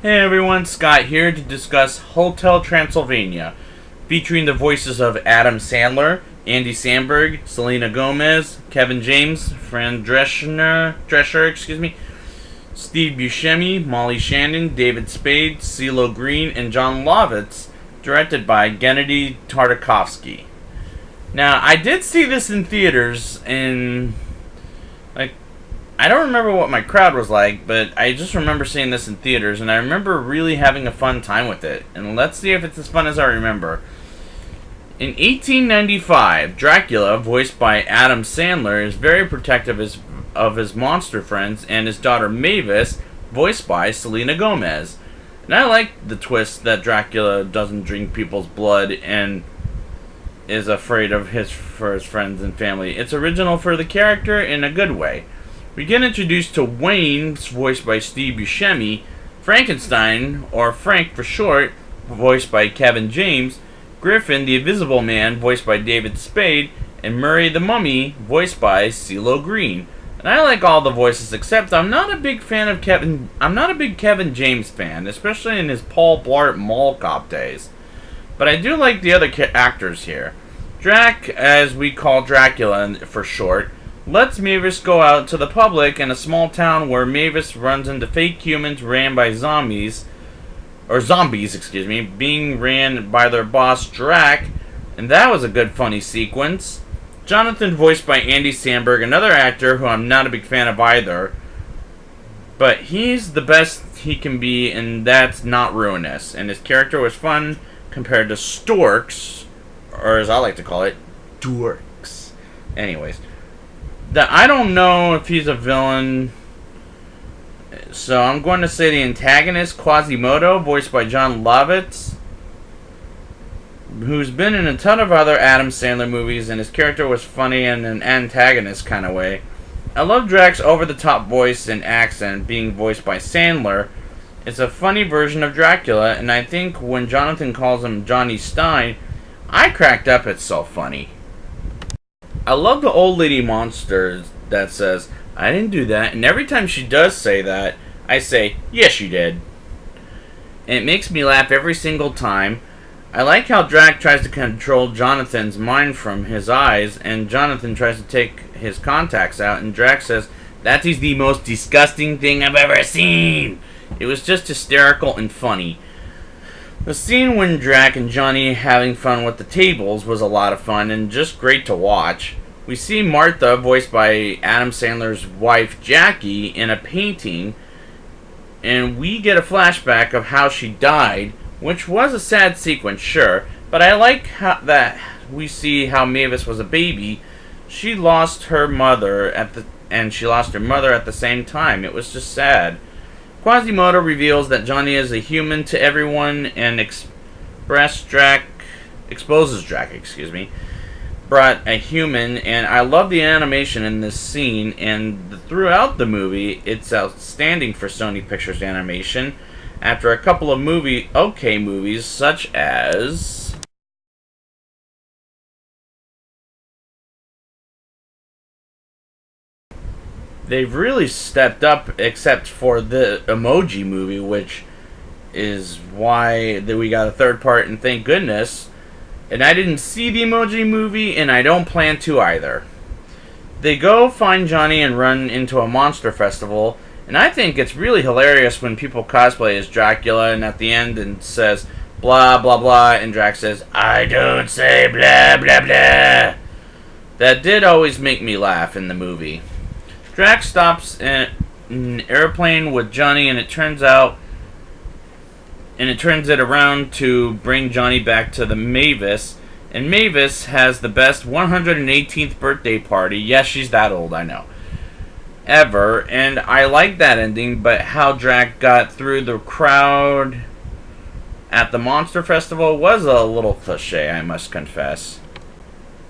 Hey everyone, Scott here to discuss Hotel Transylvania, featuring the voices of Adam Sandler, Andy Samberg, Selena Gomez, Kevin James, Fran Drescher, Steve Buscemi, Molly Shannon, David Spade, CeeLo Green, and John Lovitz, directed by Gennady Tartakovsky. Now, I did see this in theaters, and I don't remember what my crowd was like, but I just remember seeing this in theaters, and I remember really having a fun time with it. And let's see if it's as fun as I remember. In 1895, Dracula, voiced by Adam Sandler, is very protective of his monster friends, and his daughter Mavis, voiced by Selena Gomez. And I like the twist that Dracula doesn't drink people's blood and is afraid for his friends and family. It's original for the character in a good way. We get introduced to Wayne, voiced by Steve Buscemi, Frankenstein, or Frank for short, voiced by Kevin James, Griffin the Invisible Man, voiced by David Spade, and Murray the Mummy, voiced by CeeLo Green. And I like all the voices, except I'm not a big Kevin James fan, especially in his Paul Blart Mall Cop days. But I do like the other actors here. Drac, as we call Dracula for short, lets Mavis go out to the public in a small town where Mavis runs into fake humans ran by zombies, being ran by their boss Drac, and that was a good funny sequence. Jonathan, voiced by Andy Samberg, another actor who I'm not a big fan of either, but he's the best he can be, and that's not ruinous, and his character was fun compared to Storks, or as I like to call it, Dorks. Anyways. I don't know if he's a villain, so I'm going to say the antagonist, Quasimodo, voiced by John Lovitz, who's been in a ton of other Adam Sandler movies, and his character was funny in an antagonist kind of way. I love Drac's over-the-top voice and accent being voiced by Sandler. It's a funny version of Dracula, and I think when Jonathan calls him Johnny Stein, I cracked up. It's so funny. I love the old lady monster that says, "I didn't do that," and every time she does say that, I say, "Yes, you did." And it makes me laugh every single time. I like how Drac tries to control Jonathan's mind from his eyes, and Jonathan tries to take his contacts out, and Drac says, "That is the most disgusting thing I've ever seen." It was just hysterical and funny. The scene when Drac and Johnny having fun with the tables was a lot of fun and just great to watch. We see Martha, voiced by Adam Sandler's wife Jackie, in a painting, and we get a flashback of how she died, which was a sad sequence, sure, but I like that we see how Mavis was a baby. She lost her mother and she lost her mother at the same time. It was just sad. Quasimodo reveals that Johnny is a human to everyone and exposes Drac, brought a human, and I love the animation in this scene, and throughout the movie, it's outstanding for Sony Pictures Animation, after a couple of movies, such as they've really stepped up, except for the Emoji Movie, which is why we got a third part, and thank goodness. And I didn't see the Emoji Movie, and I don't plan to either. They go find Johnny and run into a monster festival, and I think it's really hilarious when people cosplay as Dracula, and at the end and says, blah, blah, blah, and Drac says, "I don't say blah, blah, blah." That did always make me laugh in the movie. Drac stops in an airplane with Johnny, and it turns it around to bring Johnny back to the Mavis, and Mavis has the best 118th birthday party. Yes, she's that old, I know. Ever, and I like that ending, but how Drac got through the crowd at the Monster Festival was a little cliche, I must confess.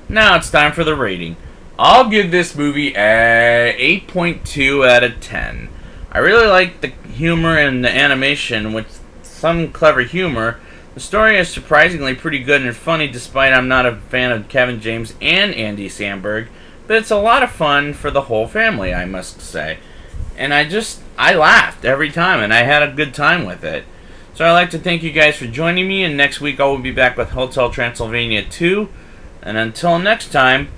Now it's time for the rating. I'll give this movie a 8.2 out of 10. I really like the humor and the animation with some clever humor. The story is surprisingly pretty good and funny, despite I'm not a fan of Kevin James and Andy Samberg, but it's a lot of fun for the whole family, I must say. and I laughed every time, and I had a good time with it. So I'd like to thank you guys for joining me, and next week I will be back with Hotel Transylvania 2. And until next time,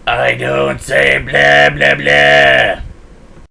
I don't say blah blah blah.